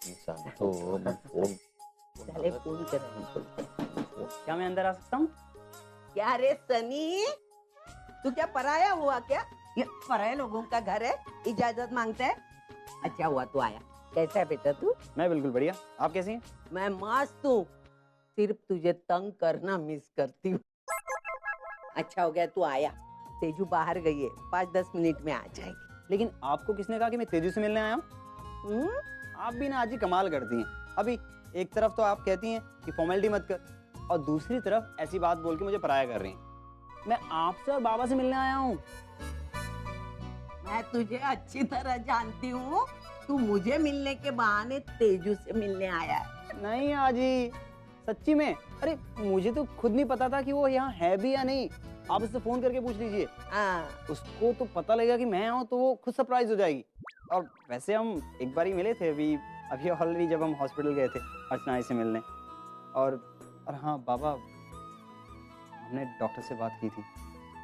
इंसान तो फोन चले फोन कर। क्या मैं अंदर आ सकता हूँ? क्या रे सनी, तू क्या पराया हुआ क्या? ये पराये लोगों का घर है, इजाजत मांगता है। अच्छा हुआ तू आया। कैसा है बेटा तू? मैं बिल्कुल बढ़िया। आप कैसी हैं? मैं मस्त हूँ, सिर्फ तुझे तंग करना मिस करती हूँ। अच्छा हो गया तू आया। तेजू बाहर गई है, 5-10 मिनट में आ जाएगी। लेकिन आपको किसने कहा कि मैं तेजू से मिलने आया हूँ? आप भी ना आज ही कमाल करती हैं। अभी एक तरफ तो आप कहती हैं कि फॉर्मेलिटी मत कर, और दूसरी तरफ ऐसी बात बोल के मुझे पराया कर रही हैं। मैं आपसे और बाबा से मिलने आया हूँ। मैं तुझे अच्छी तरह जानती हूँ, तू मुझे मिलने के बहाने तेजू से मिलने आया है। नहीं आजी, सच्ची में। अरे मुझे तो खुद नहीं पता था कि वो यहाँ है भी या नहीं। आप उससे फोन करके पूछ लीजिए। उसको तो पता लगेगा कि मैं आऊँ तो वो खुद सरप्राइज हो जाएगी। और वैसे हम एक बार ही मिले थे अभी ऑलरेडी, जब हम हॉस्पिटल गए थे अर्चना से मिलने। और हाँ बाबा, हमने डॉक्टर से बात की थी।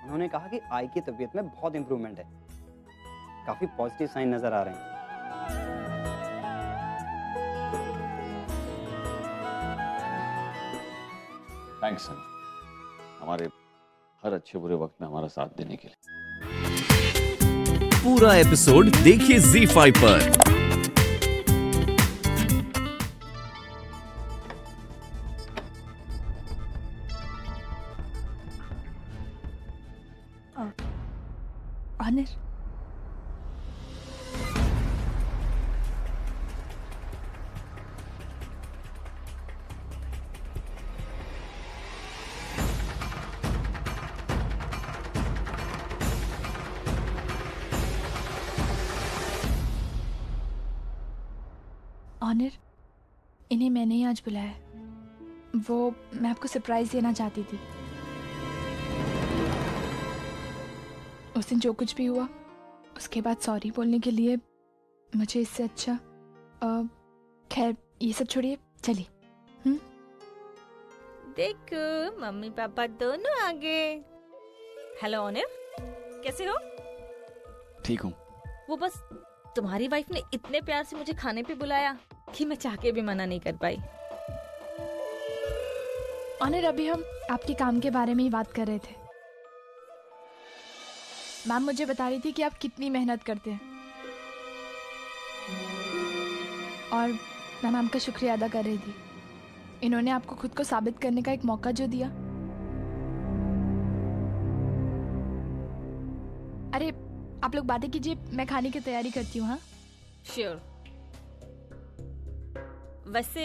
उन्होंने कहा कि आई की तबीयत में बहुत इम्प्रूवमेंट है, काफी पॉजिटिव साइन नजर आ रहे हैं। थैंक्स सनी, हमारे हर अच्छे बुरे वक्त में हमारा साथ देने के लिए। पूरा एपिसोड देखिए ZEE5 पर। ऑनर, ऑनर, इन्हें मैंने ही आज बुलाया है। वो मैं आपको सरप्राइज देना चाहती थी। उस दिन जो कुछ भी हुआ उसके बाद सॉरी बोलने के लिए मुझे इससे अच्छा, खैर ये सब छोड़िए, चलिए। देखो मम्मी पापा दोनों आ गए। हेलो ऑनर, कैसे हो? ठीक हूँ। वो बस तुम्हारी वाइफ ने इतने प्यार से मुझे खाने पे बुलाया कि मैं चाह के भी मना नहीं कर पाई। ऑनर, अभी हम आपके काम के बारे में ही बात कर रहे थे। मैम मुझे बता रही थी कि आप कितनी मेहनत करते हैं, और मैं मैम का शुक्रिया अदा कर रही थी। इन्होंने आपको खुद को साबित करने का एक मौका जो दिया। अरे आप लोग बातें कीजिए, मैं खाने की तैयारी करती हूँ। हाँ श्योर। वैसे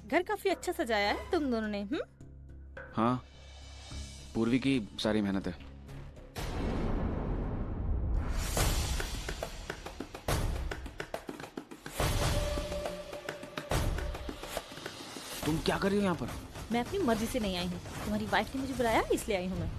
घर काफी अच्छा सजाया है तुम दोनों ने। हाँ, पूर्वी की सारी मेहनत है। तुम क्या कर रही हो यहाँ पर? मैं अपनी मर्जी से नहीं आई हूँ, तुम्हारी वाइफ ने मुझे बुलाया इसलिए आई हूँ मैं।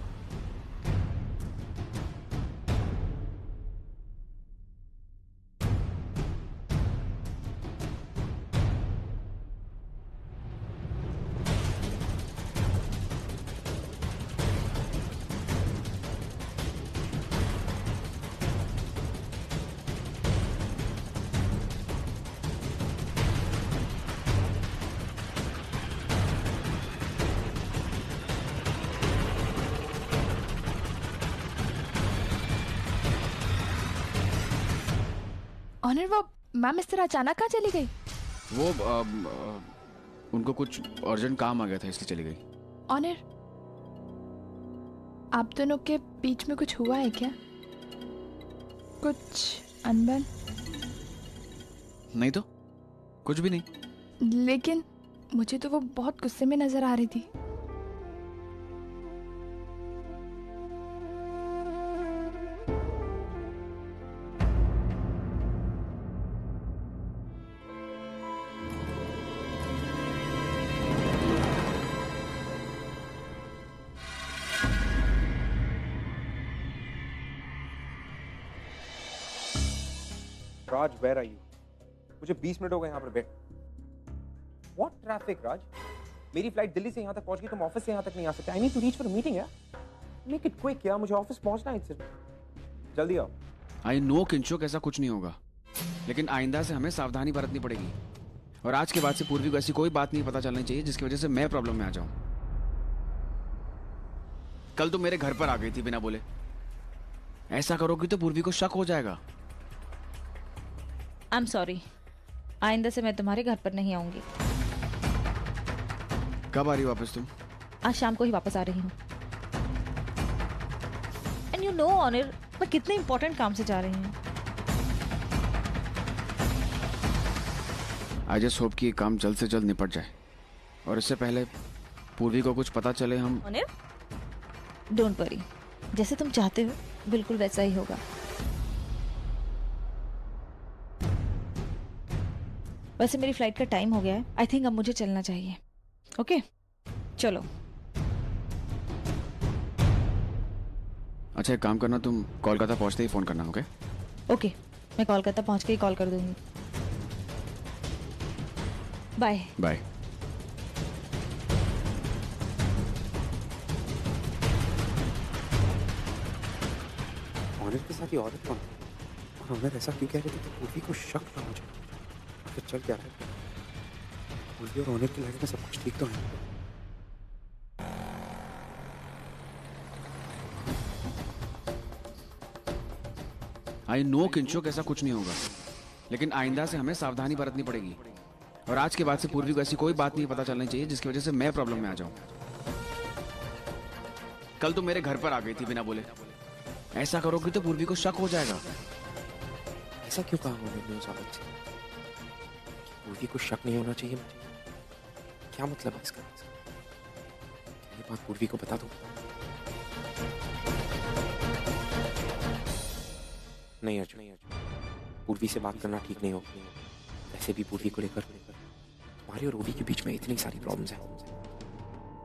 ऑनर, वो मैम इस तरह अचानक कहाँ चली गई? वो उनको कुछ अर्जेंट काम आ गया था इसलिए चली गई। ऑनर, आप दोनों के बीच में कुछ हुआ है क्या? कुछ अनबन? नहीं तो कुछ भी नहीं। लेकिन मुझे तो वो बहुत गुस्से में नजर आ रही थी। राज, where are you? मुझे 20 मिनट हो गए यहाँ पर बैठ। What traffic, राज? मेरी फ्लाइट दिल्ली से यहाँ तक पहुँच गई, तुम ऑफिस से यहाँ तक नहीं आ सकते। I need to reach for a meeting यार। Make it quick यार, मुझे ऑफिस पहुँचना है इससे। जल्दी आओ। आई नो किंशुक, ऐसा कुछ नहीं होगा, लेकिन आइंदा से हमें सावधानी बरतनी पड़ेगी। और आज के बाद से पूर्वी को ऐसी कोई बात नहीं पता चलनी चाहिए जिसकी वजह से मैं प्रॉब्लम में आ जाऊं। कल तो मेरे घर पर आ गई थी बिना बोले। ऐसा करोगी तो पूर्वी को शक हो जाएगा। आई एम सॉरी, आइंदा से मैं तुम्हारे घर पर नहीं आऊंगी। कब आ रही हो वापस तुम? आज शाम को ही वापस आ रही हूँ। एंड यू नो ऑनर, मैं कितने इंपॉर्टेंट काम से जा रही हूँ। आई जस्ट होप कि ये काम जल्द से जल्द निपट जाए और इससे पहले पूर्वी को कुछ पता चले हम। ऑनर, डोंट वरी, जैसे तुम चाहते हो बिल्कुल वैसा ही होगा। वैसे मेरी फ्लाइट का टाइम हो गया है। आई थिंक अब मुझे चलना चाहिए। ओके, चलो। अच्छा एक काम करना, तुम कोलकाता पहुंचते ही फोन करना। ओके ओके, मैं कोलकाता पहुंच के ही कॉल कर दूंगी। Bye bye. ऑनर के साथ ये औरत कौन है? और ऑनर ऐसा क्यों कह रहे थे कि पूर्वी को शक ना हो जाए? तो चल क्या रहा है? पूर्वी और ऑनर की लाइफ में सब कुछ ठीक तो है। आई नो किंशोक, ऐसा कुछ नहीं होगा, लेकिन आइंदा से हमें सावधानी बरतनी पड़ेगी। और आज के बाद से पूर्वी को ऐसी कोई बात नहीं पता चलनी चाहिए जिसकी वजह से मैं प्रॉब्लम में आ जाऊं। कल तो मेरे घर पर आ गई थी बिना बोले। ऐसा करोगी तो पूर्वी को शक हो जाएगा। ऐसा क्यों कहा ऑनर ने उस औरत से? पूर्वी को शक नहीं होना चाहिए? क्या मतलब है इसका? ये बात पूर्वी को बता दो। नहीं अर्जुन, पूर्वी से बात करना ठीक नहीं होगा। वैसे भी पूर्वी को लेकर तुम्हारी और ओवी के बीच में इतनी सारी प्रॉब्लम्स हैं।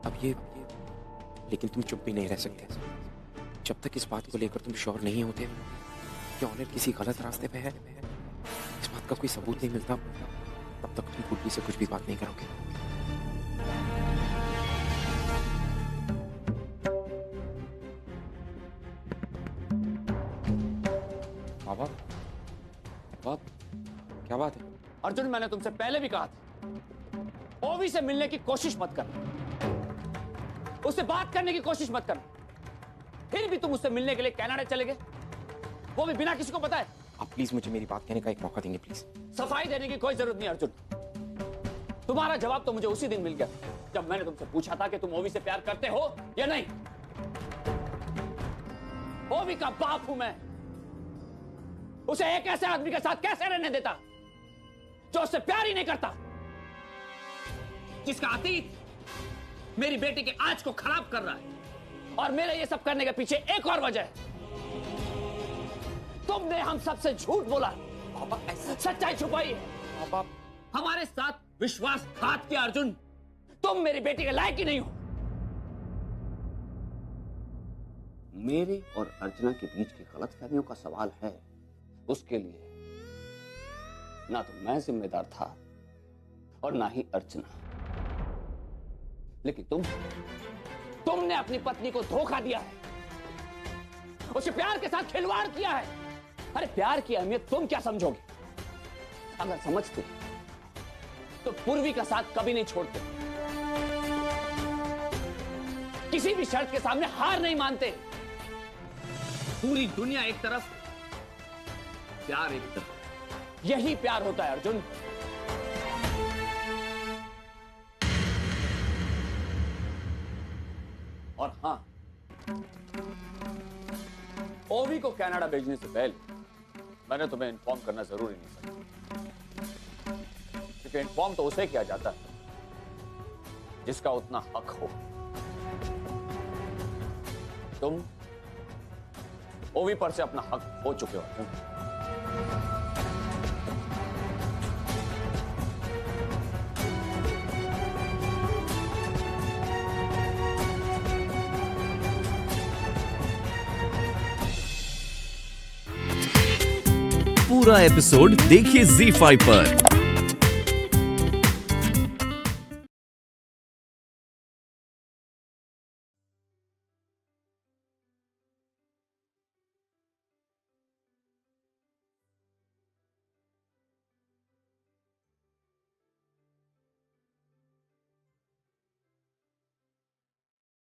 अब ये, लेकिन तुम चुप भी नहीं रह सकते। जब तक इस बात को लेकर तुम श्योर नहीं होते कि ऑनर किसी गलत रास्ते पे है, इस बात का कोई सबूत नहीं मिलता, तब तक तुम पूर्वी से कुछ भी बात नहीं करोगे। बाबा, बाप, क्या बात है? अर्जुन, मैंने तुमसे पहले भी कहा था, ओवी से मिलने की कोशिश मत करना, उससे बात करने की कोशिश मत करना। फिर भी तुम उससे मिलने के लिए कनाडा चले गए, वो भी बिना किसी को बताए। आप प्लीज मुझे मेरी बात कहने का एक मौका देंगे प्लीज। सफाई देने की कोई जरूरत नहीं अर्जुन। तुम्हारा जवाब तो मुझे उसी दिन मिल गया जब मैंने तुमसे पूछा था कि तुम ओवी से प्यार करते हो या नहीं। ओवी का बाप हूं मैं, उसे एक ऐसे आदमी के साथ कैसे रहने देता जो उससे प्यार ही नहीं करता, जिसका अतीत मेरी बेटी के आज को खराब कर रहा है। और मेरे ये सब करने के पीछे एक और वजह है, तुमने हम सबसे झूठ बोला, सच्चाई छुपाई है, हमारे साथ विश्वासघात किया। अर्जुन, तुम मेरी बेटी के लायक ही नहीं हो। मेरे और अर्चना के बीच की गलतफहमियों का सवाल है, उसके लिए ना तो मैं जिम्मेदार था और ना ही अर्चना। लेकिन तुमने अपनी पत्नी को धोखा दिया है, उसे प्यार के साथ खिलवाड़ किया है। अरे प्यार की अहमियत तुम क्या समझोगे? अगर समझते तो पूर्वी का साथ कभी नहीं छोड़ते, किसी भी शर्त के सामने हार नहीं मानते। पूरी दुनिया एक तरफ, प्यार एक तरफ, यही प्यार होता है अर्जुन। और हां, ओवी को कनाडा भेजने से पहले मैंने तुम्हें इन्फॉर्म करना जरूरी नहीं समझा, क्योंकि इन्फॉर्म तो उसे किया जाता है जिसका उतना हक हो। तुम ओवी पर से अपना हक खो चुके हो। पूरा एपिसोड देखिए ZEE5 पर।